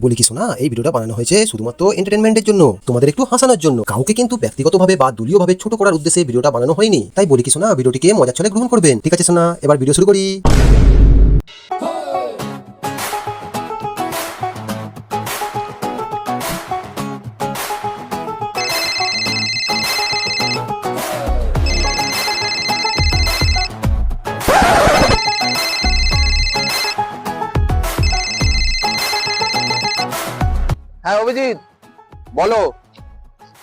বলি কি শোনা, এই ভিডিওটা বানানো হয়েছে শুধুমাত্র এন্টারটেনমেন্টের জন্য, তোমাদের একটু হাসানোর জন্য। কাউকে কিন্তু ব্যক্তিগতভাবে বা দলীয়ভাবে ছোট করার উদ্দেশ্যে ভিডিওটা বানানো হয়নি। তাই বলি কি শোনা, ভিডিওটিকে মজার ছলে গ্রহণ করবেন। ঠিক আছে শোনা, এবার ভিডিও শুরু করি। হ্যাঁ অভিজিৎ বলো।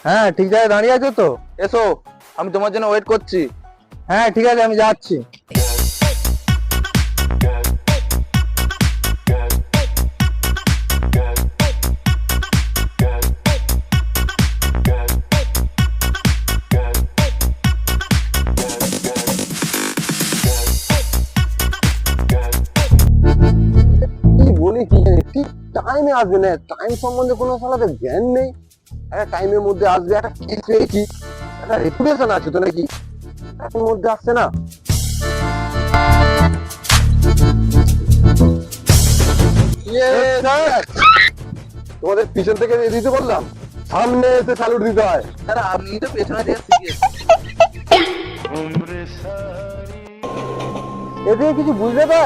হ্যাঁ ঠিক জায়গায় দাঁড়িয়ে আছো তো? এসো, আমি তোমার জন্য ওয়েট করছি। হ্যাঁ ঠিক আছে, আমি যাচ্ছি। কি বলি কি ঠিক টাইমে আসবে না, টাইম সম্বন্ধে কোনো সালাতে জ্ঞান নেই। একটা টাইমের মধ্যে আসবে, একটা কেস পেয়েছি, একটা রেপুটেশন আছে তো নাকি, টাইমের মধ্যে আসছে না। তোমাদের পিছন থেকে দিতে বললাম, সামনে এসে স্যালুট দিতে হয়। আরে আপনি তো পেছনে দিয়ে শিখিয়েছেন। এদিকে কিছু বুঝলে তো?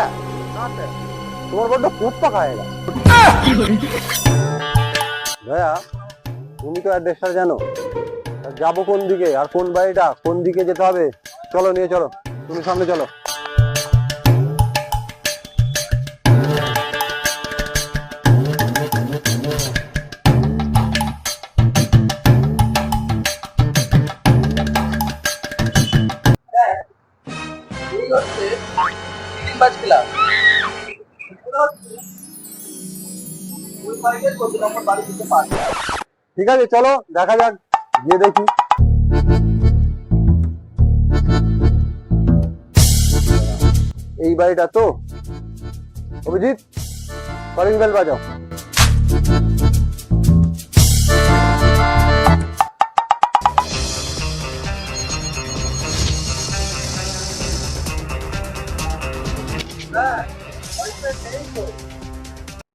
তোমার বড্ড খুব পাকা হয়ে গেছে। ভাইয়া তুমি তো অ্যাড্রেসটা জানো, যাবো কোন দিকে আর কোন বাড়িটা কোন দিকে যেতে হবে, চলো নিয়ে চলো, তুমি সামনে চলো। ঠিক আছে চলো দেখা যাক, গিয়ে দেখি। এই বাড়িটা তো। অভিজিৎ কলিং বেল বাজাও।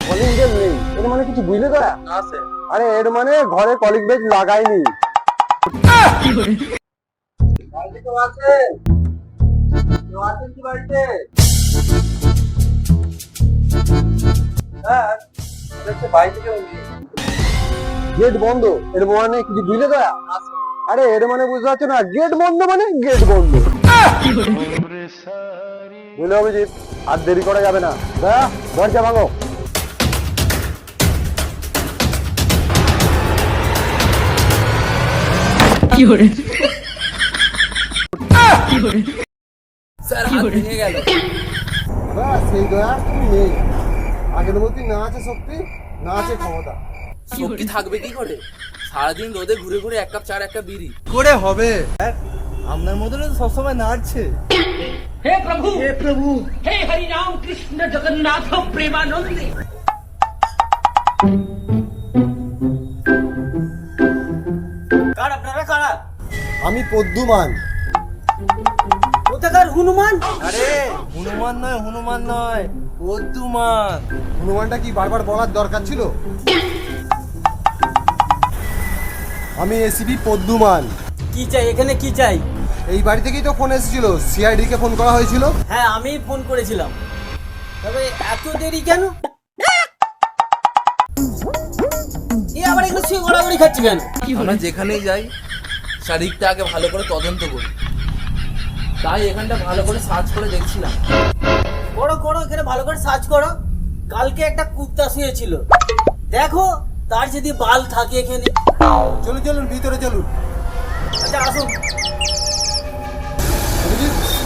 কলিং বেল নেই, এর মানে কিছু বুঝলে তো? আছে। আরে এর মানে ঘরে কলিং বেল লাগাইনি। গেট বন্ধ, এর মানে কিছু বুঝলে তো? আরে এর মানে বুঝতে পারছো না, গেট বন্ধ মানে গেট বন্ধ। বুঝলে অভিজিৎ, আর দেরি করা যাবে না, দরজা ভাঙো। স্যার হাত ভেঙে গেল। সেই দয়া তুমি নেই, আগের মতোই না আছে শক্তি, না আছে ক্ষমতা। শক্তি থাকবে কি করে? সারাদিন রোদে ঘুরে ঘুরে এক কাপ চার একটা বিড়ি করে হবে আপনার মতন তো সবসময় নাচছে। हे प्रभु हे हरि राम कृष्ण जगन्नाथ प्रेमानंदे। আপনারা কারা? আমি পদ্মুমান। কোথাকার হনুমান? আরে হনুমান নয় পদ্মুমান। হনুমানটা কি বারবার বলার দরকার ছিল? আমি এসিপি পদ্মুমান। কি চাই এখানে, কি চাই? এই বাড়ি থেকেই তো ফোন এসেছিল, সিআইডি কে ফোন করা হয়েছিল। হ্যাঁ আমি ফোন করেছিলাম, তবে এত দেরি কেন? এ আবার এগুলো শুয়ে গড়াগড়ি খাচ্ছি কেন? আমরা যেখানেই যাই শারীরিকটা আগে ভালো করে তদন্ত করি, তাই এখানটা ভালো করে সার্চ করে দেখছিলাম। করো এখানে ভালো করে সার্চ করো। কালকে একটা কুত্তা শুয়েছিল, দেখো তার যদি বাল থাকে এখানে। চলুন ভিতরে চলুন। আচ্ছা আসুন।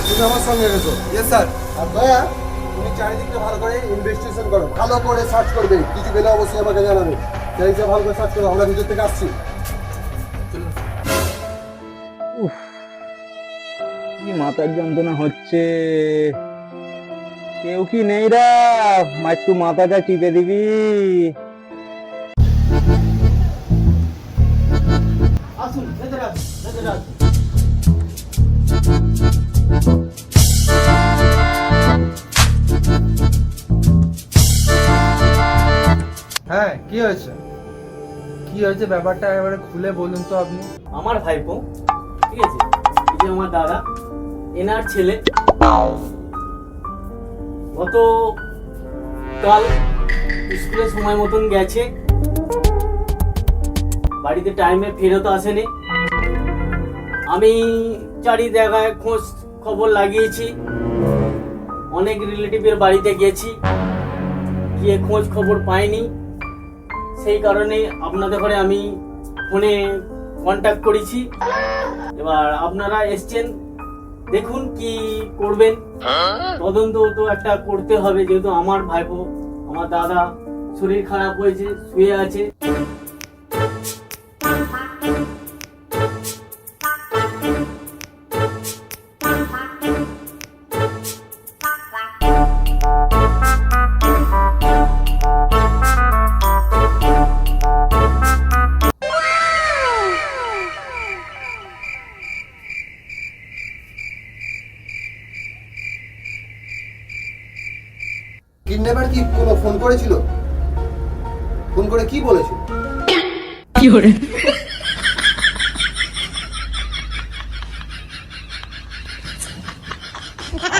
তুমি আমার সঙ্গে এসো। Yes sir. আর দয়া তুমি চারিদিকটা ভালো করে ইনভেস্টিগেশন করো, ভালো করে সার্চ করবে, কিছু পেলে অবশ্যই আমাকে জানাবে। চারিদিকটা ভালো করে সার্চ করো, আমরা ভিতর থেকে আসছি। কি মাথার যন্ত্রণা হচ্ছে, কেউ কি নেই রা? একটু মাথাটা টিপে দিবি। আসুন ভেতরে আসুন। হ্যাঁ, কি হয়েছে? কি হয়েছে ব্যাপারটা এবারে খুলে বলুন তো আপনি। আমার ভাইপো, ঠিক আছে, এই যে আমার দাদা, এনার ছেলে গত কাল স্কুলে সময় মতন গেছে, বাড়িতে টাইমে ফেরত আসেনি। আমি চারি জায়গায় খোঁজ খবর লাগিয়েছি, অনেক রিলেটিভের বাড়িতে গেছি, গিয়ে খোঁজ খবর পাইনি। সেই কারণে আপনাদের ঘরে আমি ফোনে কন্ট্যাক্ট করেছি। এবার আপনারা এসছেন, দেখুন কি করবেন। তদন্ত তো একটা করতে হবে, যেহেতু আমার ভাইপো, আমার দাদা শরীর খারাপ হয়েছে, শুয়ে আছে। কিডন্যাপার কি কোনো ফোন করেছিল? ফোন করে কি বলেছিল?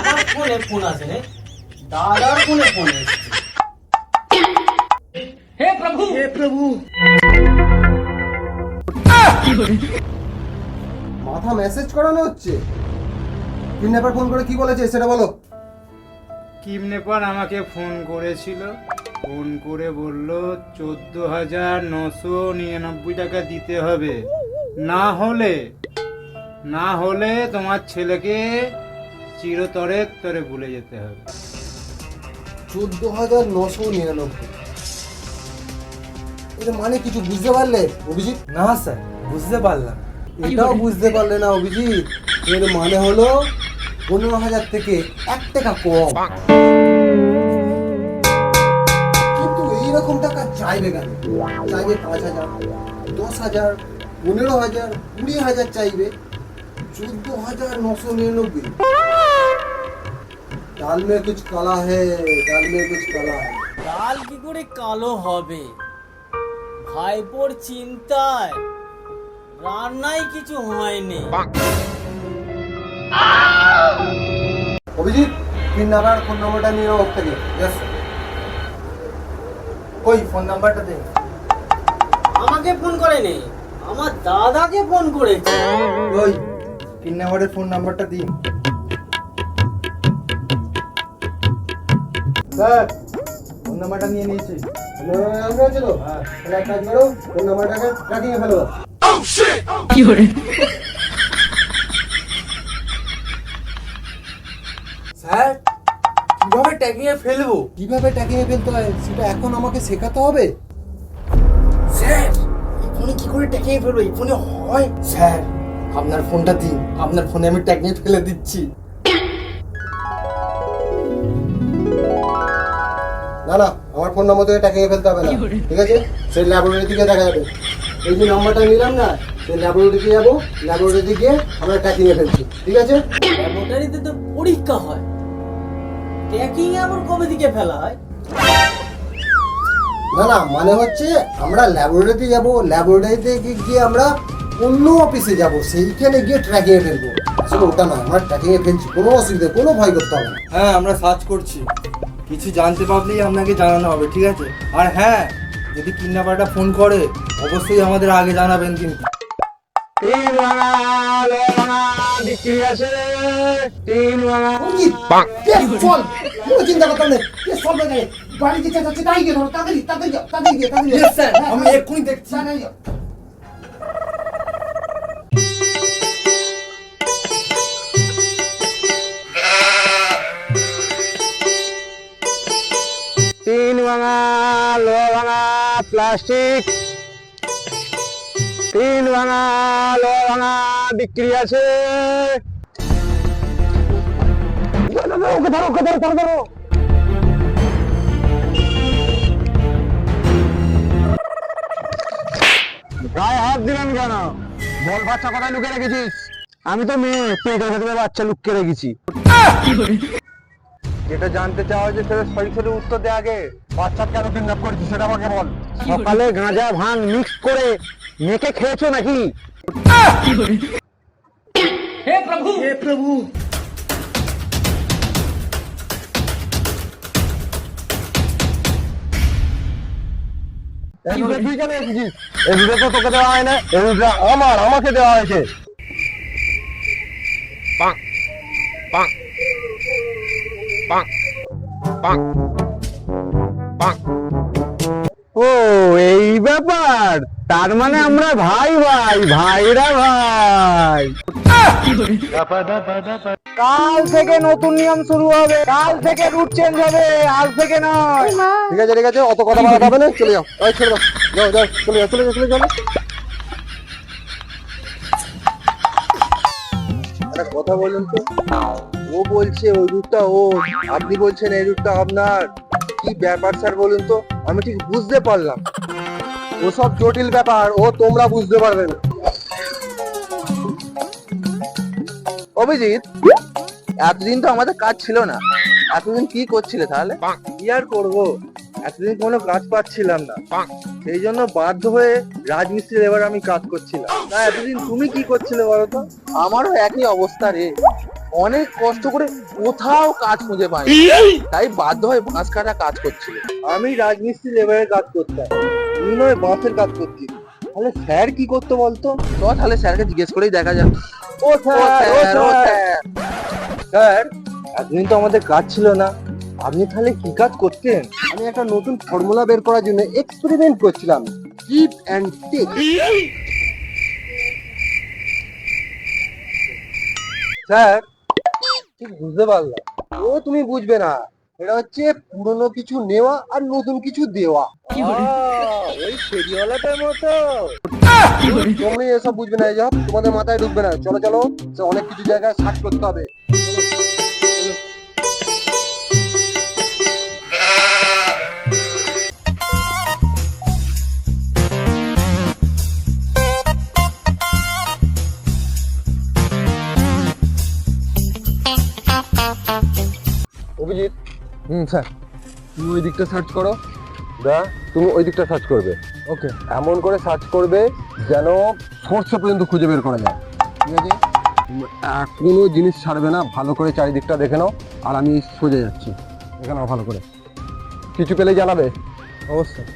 আমার ফোনে ফোন আসে রে, দাদার ফোনে ফোন এসেছে। মাথা মেসেজ করানো হচ্ছে। কিডন্যাপার ফোন করে কি বলেছে সেটা বলো। কিডন্যাপার আমাকে ফোন করেছিল, ফোন করে বলল 14,999 টাকা দিতে হবে, না হলে তোমার ছেলেকে চিরতরে তরে ভুলে যেতে হবে। 14,999। এটা মানে কিছু বুঝতে পারলে অভিজিৎ? না স্যার, বুঝতে পারলাম। এটাও বুঝতে পারলে না অভিজিৎ? এর মানে হলো 15,000 থেকে 1 টাকা কম। কিন্তু এইরকম টাকা চাইবে কেন? চাইবে 5,000, 10,000, 15,000, 20,000 চাইবে। 14,999। ডাল মে কুছ কালা হে, ডাল মে কুছ কালা হে। ডাল কি করে কালো হবে? ভাইপোর চিন্তায় রান্নাই কিছু হয়নি। অভিজিৎ, কিডন্যাপার ফোন নম্বরটা নিয়ে ওর থেকে। কই ফোন নাম্বারটা দে। আমাকে ফোন করেনি, আমার দাদাকে ফোন করেছে। ওই কিডন্যাপারের ফোন নাম্বারটা দিন। স্যার, ফোন নাম্বারটা নিয়ে নিয়েছি। আমরা ছিল তাহলে এক কাজ করো, ফোন নাম্বারটাকে ট্র্যাকিং এ ফেলো। স্যার, কিভাবে ট্যাগিং এ ফেলবো? কিভাবে ট্র্যাকিং এ ফেলতে হয় সেটা এখন আমাকে শেখাতে হবে। স্যার, এই ফোনে কি করে ট্যাগিং এ ফেলবো? এই ফোনে হয়? স্যার, আপনার ফোনটা দিন, আপনার ফোনে আমি ট্যাগিং এ ফেলে দিচ্ছি। না না, আমার ফোন নম্বর থেকে ট্র্যাকিং এ ফেলতে হবে না, ঠিক আছে? সেই ল্যাবরেটরি থেকে দেখা যাবে। এই যে নাম্বারটা নিলাম না, সেই ল্যাবরেটরিতে যাবো, ল্যাবরেটরিতে গিয়ে আমরা ট্র্যাকিং এ ফেলছি, ঠিক আছে? ল্যাবরেটরিতে তো পরীক্ষা হয়, ট্র্যাকিং আবার কবে দিকে ফেলা হয়? না না, মানে হচ্ছে আমরা ল্যাবরেটরিতে যাবো, ল্যাবরেটরিতে গিয়ে আমরা অন্য অফিসে যাব, সেইখানে গিয়ে ট্র্যাকিং এ ফেলবো। আসলে ওটা না, আমরা ট্র্যাকিং এ ফেলছি, কোনো অসুবিধা, কোনো ভয় করতে হবে না। হ্যাঁ, আমরা সার্চ করছি, কিছু জানতে পারলেই আপনাকে জানানো হবে, ঠিক আছে? আর হ্যাঁ, যদি কিডন্যাপারটা ফোন করে অবশ্যই আমাদের আগে জানাবেন কিন্তু। অভিজিৎ, কে চল, কোনো চিন্তা করতে নেই, কে চল বাজারে, বাড়ি যেতে যাচ্ছে, তাই গিয়ে ধরো, তাড়াতাড়ি তাড়াতাড়ি যাও, তাড়াতাড়ি গিয়ে, তাড়াতাড়ি যাও। Yes, sir, হ্যাঁ, আমি হ্যাঁ, এক্ষুনি দেখছি। তাড়াতাড়ি যাও। তিন ভাঙা লো ভাঙা প্লাস্টিক, 3 ভাঙা লো ভাঙা বিক্রি আছে। ওকে ধরো, ওকে ধরো, ধরো, ধরো। গায়ে হাত দিলেন কেন? বল, বাচ্চা কোথায় লুকিয়ে রেখেছিস? আমি তো মেয়ে, পেটের ভেতরে বাচ্চা লুকিয়ে রেখেছি। যেটা জানতে চাওয়া হয়েছে সেটা সরাসরি উত্তর দে আগে। বাচ্চা কেন কিডন্যাপ করেছিস সেটা আমাকে বল। সকালে গাঁজা ভাঙ মিক্স করে মেখে খেয়েছো নাকি? এই দুধে তুই কেন এসেছিস? এই দুধে তো তোকে দেওয়া হয় না, এই দুধটা আমাকে দেওয়া হয়েছে। ও এই ব্যাপার, তার মানে আমরা ভাই ভাই, ভাইরা ভাই। কাল থেকে নতুন নিয়ম শুরু হবে, কাল থেকে রুট চেঞ্জ হবে, আজ থেকে নয়। ঠিক আছে, অত কথা বলা যাবে না, চলে যাও। ওই ছেড়ে দাও, যাও চলে যাও। একটা কথা বলুন তো, ও বলছে ওই রুটটা ও, আপনি বলছেন এই রুটটা আপনার, কি ব্যাপার স্যার বলুন তো? আমি ঠিক বুঝতে পারলাম, ও সব জটিল ব্যাপার, ও তোমরা বুঝতে পারবে না। অভিজিৎ, এতদিন তো আমাদের কাজ ছিল না, এতদিন কি করছিলে তাহলে? কি আর করবো, এতদিন কোনো কাজ পাচ্ছিলাম না, সেই জন্য বাধ্য হয়ে রাজমিস্ত্রি এবার আমি কাজ করছিলাম। না, এতদিন তুমি কি করছিলে বলতো? আমারও একই অবস্থা রে, অনেক কষ্ট করে কোথাও কাজ খুঁজে পাই, তাই বাধ্য হয়ে বাঁশ কাটা কাজ করছিল। আমি রাজমিস্ত্রি লেবারের কাজ করতাম, তুমি নয় বাঁশের কাজ করছি। তাহলে স্যার কি করতো বলতো? তো তাহলে স্যারকে জিজ্ঞেস করেই দেখা যাক। ও স্যার, এতদিন তো আমাদের কাজ ছিল না, আপনি তাহলে কি কাজ করতেন? আমি একটা নতুন ফর্মুলা বের করার জন্য এক্সপেরিমেন্ট করছিলাম, গিভ এন্ড টেক। স্যার, ঠিক বুঝতে পারলাম, ও তুমি বুঝবে না, এটা হচ্ছে পুরনো কিছু নেওয়া আর নতুন কিছু দেওয়া। ওই ফেরিওয়ালাটার মতো। তোমরা এসব বুঝবে না, এই তোমাদের মাথায় ঢুকবে না। চলো, অনেক কিছু জায়গায় সার্চ করতে হবে। অভিজিৎ, স্যার, তুমি ওই দিকটা সার্চ করো। তুমি ওই দিকটা সার্চ করবে। ওকে, এমন করে সার্চ করবে যেন সোর্স পর্যন্ত খুঁজে বের করা যায়। ঠিক আছে, কোনো জিনিস ছাড়বে না, ভালো করে চারিদিকটা দেখে নাও। আর আমি সোজা যাচ্ছি, এখানে ভালো করে কিছু পেলে জানাবে। অবশ্যই।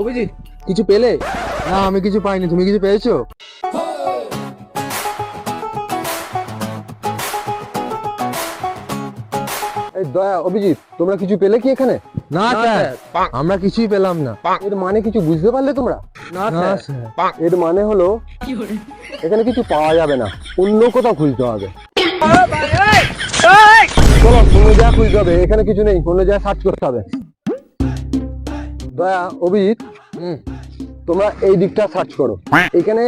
অভিজিৎ, কিছু পেলে? না, আমি কিছু পাইনি, তুমি কিছু পেয়েছো? এই দয়া, অভিজিৎ, তোমরা কিছু পেলে কি এখানে? না স্যার, আমরা কিছুই পেলাম না। এর মানে কিছু বুঝতে পারলে তোমরা? না স্যার, এর মানে হলো এখানে কিছু পাওয়া যাবে না, অন্য কোথাও খুঁজতে হবে। চলো, অন্য জায়গায় খুঁজতে হবে, এখানে কিছু নেই, অন্য জায়গায় সার্চ করতে হবে। দয়া, অভিজিৎ, তোমরা এই দিকটা সার্চ করো, এখানে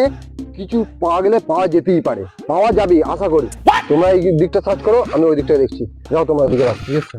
কিছু পাওয়া গেলে পাওয়া যেতেই পারে, পাওয়া যাবে আশা করি। তোমরা এই দিকটা সার্চ করো, আমি ওই দিকটা দেখছি। যাও তোমরা ওদিকে রাখো। ঠিক আছে।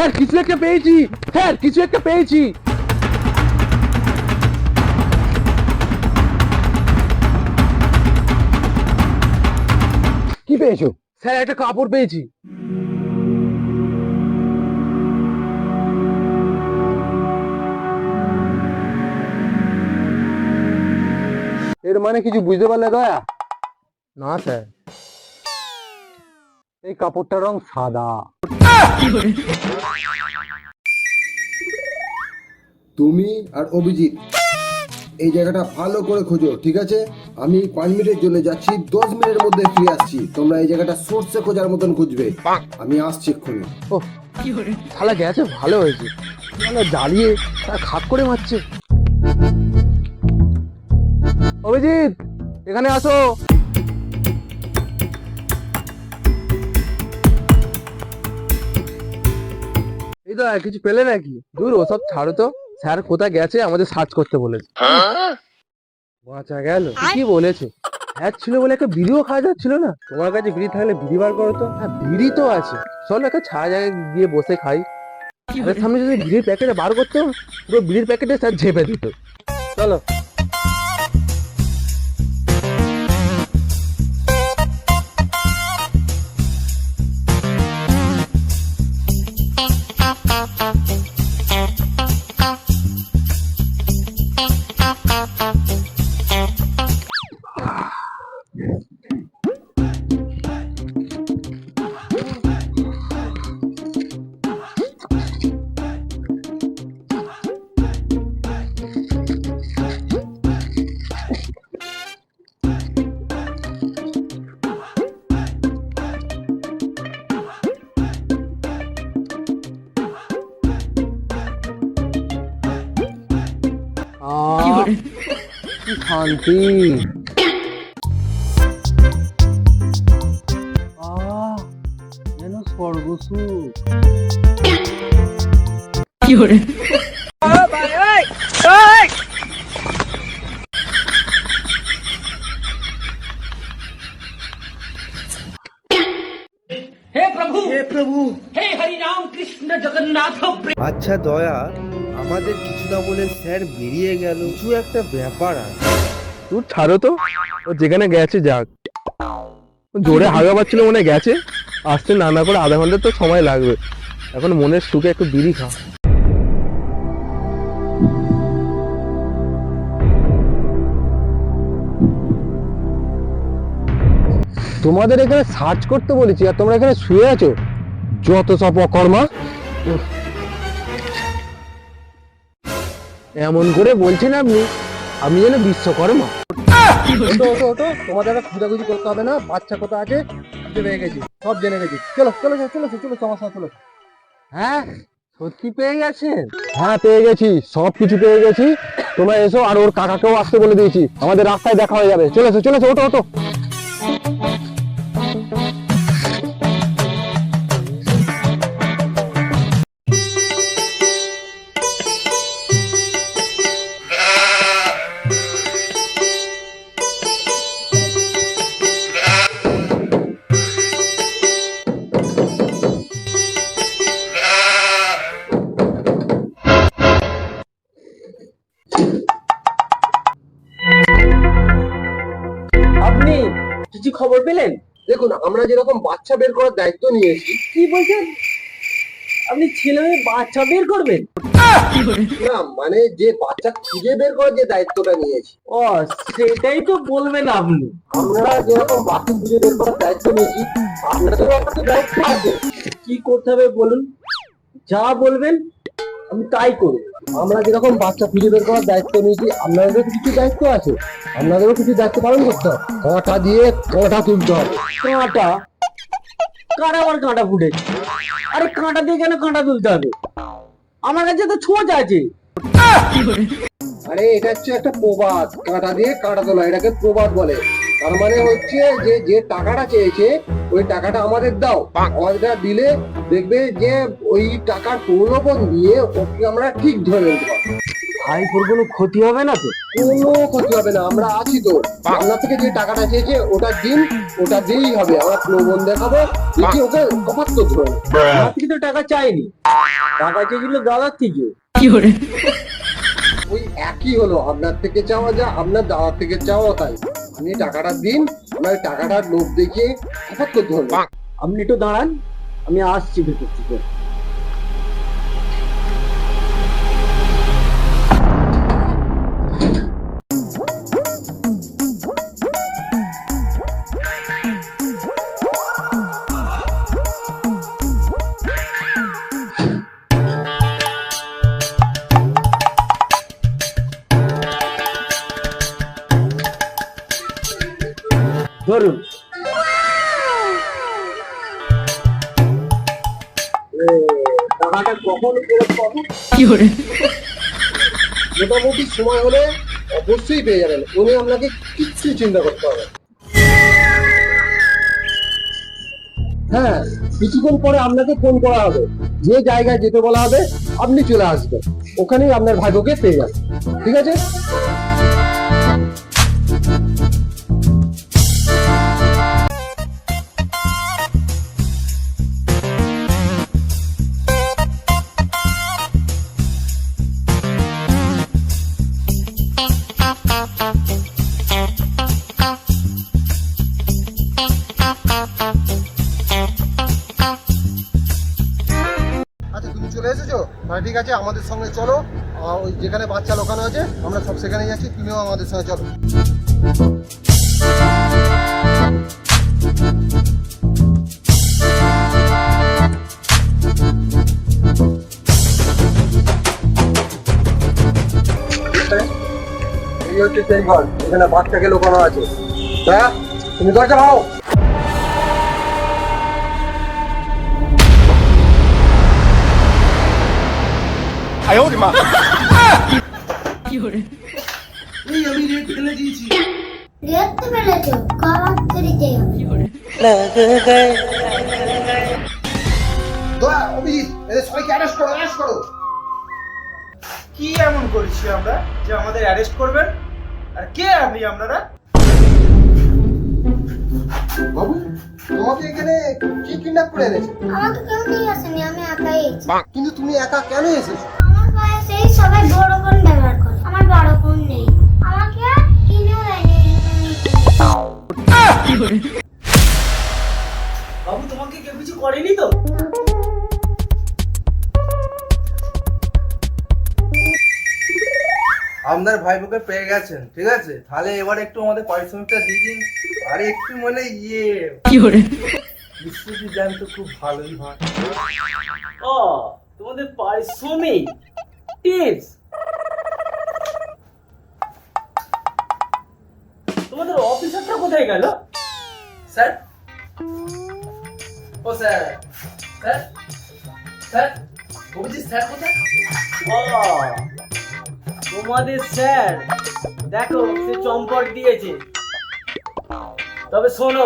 স্যার কিছু একটা পেয়েছি, স্যার কিছু একটা পেয়েছি। কি পেয়েছো? স্যার একটা কাপড় পেয়েছি। এর মানে কিছু বুঝতে পারলে দয়া? না স্যার, এই কাপড়টার রং সাদা। তুমি আর অভিজিৎ এই জায়গাটা ভালো করে খোঁজো, ঠিক আছে? আমি 5 মিনিটের জন্য যাচ্ছি, 10 মিনিটের মধ্যে ফিরে আসছি। তোমরা এই জায়গাটা সর্ষে খোঁজার মতন খুঁজবে। আমি আসছি এক্ষুনি। ও শালা গেছে, ভালো হয়েছে। শালা জ্বালিয়ে তার খাপ করে মারছে। অভিজিৎ এখানে আসো। এই তো কিছু পেলে নাকি? দূর ওসব ছাড়ো তো, স্যার কোথায় গেছে আমাদের সার্চ করতে বলেছে। বাঁচা গেল। কি বলেছে? হ্যাঁ ছিল বলে একটা বিড়িও খাওয়া যাচ্ছিল না। তোমার কাছে বিড়ি থাকলে বিড়ি বার করো তো। হ্যাঁ বিড়ি তো আছে, চলো একটা ছায়া জায়গায় গিয়ে বসে খাই। আমাদের সামনে যদি বিড়ির প্যাকেটে বার করতো, পুরো বিড়ির প্যাকেটে স্যার ঝেপে দিত। চলো। কি শান্তি। যেন স্বর্গসুখ। আচ্ছা দয়া, আমাদের কিছু না বলে স্যার বেরিয়ে গেল, কিছু একটা ব্যাপার আছে। তুই ছাড়ো তো, ও যেখানে গেছে যাক। জোরে হাগা পাচ্ছিল মনে গেছে, আসতে না করে আধা ঘন্টা তো সময় লাগবে। এখন মনের সুখে একটু বিড়ি খা। তোমাদের এখানে সার্চ করতে বলেছি আর তোমরা এখানে শুয়ে আছো, যত সব অকর্মা। এমন করে বলছেন আপনি, আমি যেন বিশ্বকর্মা। ওটো ওটো ওটো, তোমাদের খুঁজাখুঁজি করতে হবে না। বাচ্চা কোথা আছে খুঁজে পেয়ে গেছি, সব জেনে গেছি। চলো চলো চলো চলো চলো, আমার সাথে চলো। হ্যাঁ সত্যি পেয়ে গেছেন? হ্যাঁ পেয়ে গেছি, সব কিছু পেয়ে গেছি। তোমরা এসো, আর ওর কাকাকেও আসতে বলে দিয়েছি, আমাদের রাস্তায় দেখা হয়ে যাবে। চলেছো চলেছো, ওটো ওটো। আপনি কিছু খবর পেলেন? দেখুন, আমরা যেরকম বাচ্চা বের করার দায়িত্ব নিয়েছি। কি বলছেন? আপনি ছেলে মেয়ে বাচ্চা বের করবেন? না মানে যে বাচ্চা খুঁজে বের করার যে দায়িত্বটা নিয়েছি। ও সেটাই তো বলবেন আপনি। আমরা যেরকম বাচ্চা খুঁজে বের করার দায়িত্ব নিয়েছি, আপনাদেরও একটা দায়িত্ব আছে। কি করতে হবে বলুন, যা বলবেন আমি তাই করব। আমরা যেরকম বাচ্চা খুঁজে বের করার দায়িত্ব নিয়েছি, আপনাদেরও কিছু দায়িত্ব আছে। আপনাদেরও কিছু দায়িত্ব পালন করতে হবে। কাঁটা দিয়ে কাঁটা তুলতে হবে। কাঁটা? কাঁটা আবার কাঁটা ফুটেছে? আরে কাঁটা দিয়ে কেন কাঁটা তুলতে হবে? আমার কাছে তো ছোঁচ আছে। আরে এটা হচ্ছে একটা প্রবাদ, কাঁটা দিয়ে কাঁটা তোলা, এটাকে প্রবাদ বলে। তার মানে হচ্ছে যে যে টাকাটা চেয়েছে ওই টাকাটা আমাদের দাও, আমাদের দিলে দেখবে যে ওই টাকার প্রলোভন দিয়ে ওকে আমরা ঠিক ধরে নিতে পারবো। ভাইপোর কোনো ক্ষতি হবে না তো? কোনো ক্ষতি হবে না, আমরা আছি তো। আপনার থেকে যে টাকাটা চেয়েছে ওটা দিন, ওটা দিয়েই হবে। আমরা প্রলোভন দেখাবো, দেখি ওকে কপাত করতে হবে। আমার থেকে তো টাকা চাইনি, টাকা চেয়েছিল দাদার থেকে। ওই একই হলো, আপনার থেকে চাওয়া যা, আপনার দাদার থেকে চাওয়া তাই। আপনি টাকাটা দিন, আপনার টাকাটার লোভ দেখিয়ে কপাত করতে হবে। আপনি একটু দাঁড়ান, আমি আসছি ভেতর থেকে। ধরুন, টাকাটা কখন ফেরত পাবো? মোটামুটি সময় হলে অবশ্যই পেয়ে যাবেন, উনি আপনাকে কিচ্ছু চিন্তা করতে হবে। হ্যাঁ, কিছুক্ষণ পরে আপনাকে ফোন করা হবে, যে জায়গায় যেতে বলা হবে আপনি চলে আসবেন, ওখানেই আপনার ভাইবোকে পেয়ে যাবেন। ঠিক আছে? আচ্ছা, তুমি চলে এসেছো? তাহলে ঠিক আছে, আমাদের সঙ্গে চলো। ওই যেখানে বাচ্চা লোকানো আছে আমরা সব সেখানে যাচ্ছি, তুমিও আমাদের সঙ্গে চলো। এই হচ্ছে সেই ঘর, এখানে বাচ্চাকে লোকানো আছে। হ্যাঁ, তুমি দরজা ভাও। দেখতে পেরেছো খাবার তরিতে অভিজিৎ, এদের সবাইকে অ্যারেস্ট করো, অ্যারেস্ট করো। কি এমন করেছি আমরা যে আমাদের অ্যারেস্ট করবেন? আর কে আপনি আপনারা? বাবু, তোমাকে এখানে কি কিডন্যাপ করে এনেছে? আমাকে কেউ নিয়ে আসেনি, আমি একাই এসেছি। কিন্তু তুমি একা কেন এসেছো? আমার বয়সেই সবাই বড় বোন ব্যবহার করে, আমার বড় বোন নেই, আমাকে কিনেও দেয়নি। বাবু, তোমাকে কেউ কিছু করেনি তো? আপনার ভাইবোকে পেয়ে গেছেন, ঠিক আছে? তাহলে এবার একটু আমাদের পারিশ্রমিকটা দিয়ে দিন। আর একটু মানে মিষ্টি দেন তো খুব ভালোই হয়। ও, তোমাদের পারিশ্রমিক টিপস। তোমাদের অফিসারটা কোথায় গেল? স্যার, ও sir, sir, sir, Abhijit sir কোথায়? ও, তোমাদের স্যার, দেখো সে চম্পট দিয়েছে। তবে শোনো,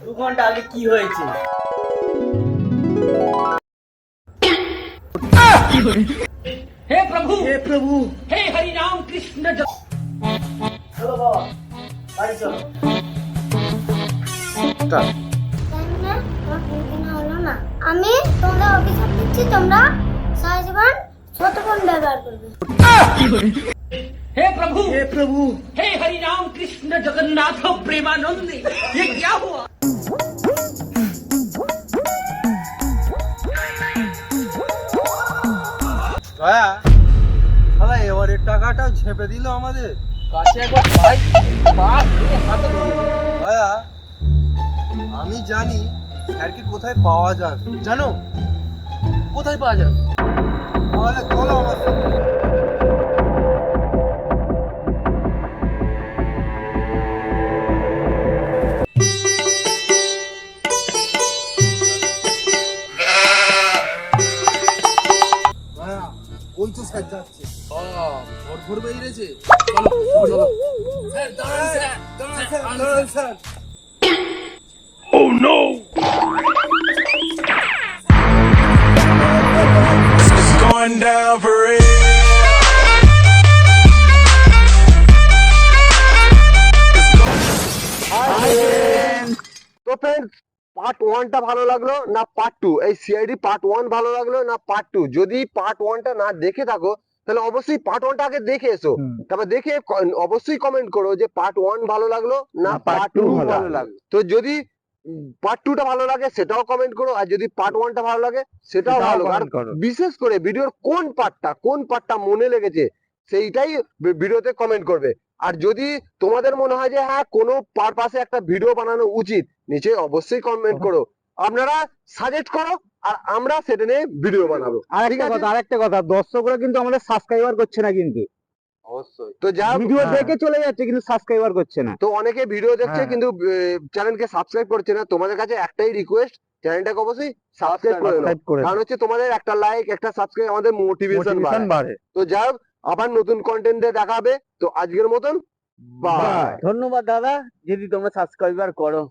2 ঘন্টা আগে কি হয়েছে। হে প্রভু, হে প্রভু, হে হরি রাম কৃষ্ণ। চলো বাবা, বাড়ি চলো। জানি না, আমার ফোন কেনা হলো না। আমি তোমরা অভিশাপ দিচ্ছি, তোমরা সারা জীবন ছোট ফোন ব্যবহার করবে। हे प्रभु, हे हरि राम कृष्ण जगन्नाथ प्रेमानंद, ये क्या हुआ? দয়া, শালা এবারের টাকাটা ঝেপে দিল আমাদের কাছে একবার ভাই, পা ধরে হাতে ধরে। দয়া, আমি জানি স্যারকে কোথায় পাওয়া যাবে। জানো কোথায় পাওয়া যাবে? তাহলে চলো আমার সাথে। ওই তো স্যার যাচ্ছে। ভোর ভোর বেরিয়েছে। চলো চলো। স্যার দাঁড়ান, স্যার দাঁড়ান, sir. Going down for real. তো ফ্রেন্ডস, পার্ট 1টা ভালো লাগলো না পার্ট 2? এই সিআইডি পার্ট 1 ভালো লাগলো না পার্ট 2? যদি পার্ট 1টা না দেখে থাকো তাহলে অবশ্যই পার্ট 1টা আগে দেখে এসো, তারপর দেখে অবশ্যই কমেন্ট করো যে পার্ট 1 ভালো লাগলো না পার্ট 2 ভালো লাগলো। তো যদি পার্ট 2টা ভালো লাগে সেটাও কমেন্ট করো, আর যদি পার্ট 1টা ভালো লাগে সেটাও ভালো। আর বিশেষ করে ভিডিওর কোন পার্টটা মনে লেগেছে সেইটাই ভিডিওতে কমেন্ট করবে। আর যদি তোমাদের মনে হয় যে হ্যাঁ কোনো পারপাসে একটা ভিডিও বানানো উচিত, নিচে অবশ্যই কমেন্ট করো, আপনারা সাজেস্ট করো আর আমরা সেটা নিয়ে ভিডিও বানাবো। আরেকটা কথা, দর্শকরা কিন্তু আমাদের সাবস্ক্রাইবার করছে না, কিন্তু অবশ্যই। তো যা ভিডিও দেখে চলে যাচ্ছে কিন্তু সাবস্ক্রাইবার করছে না। তো অনেকে ভিডিও দেখছে হ্যাঁ। কিন্তু চ্যানেলকে সাবস্ক্রাইব করছে না। তোমাদের কাছে একটাই রিকোয়েস্ট, চ্যানেলটাকে অবশ্যই সাবস্ক্রাইব করে নাও, কারণ হচ্ছে তোমাদের একটা লাইক একটা সাবস্ক্রাইব আমাদের মোটিভেশন বাড়ে। তো যাই হোক, আবার নতুন কন্টেন্টে দেখাবে। তো আজকের মতন বাই। ধন্যবাদ দাদা, যদি তোমরা সাবস্ক্রাইবার করো।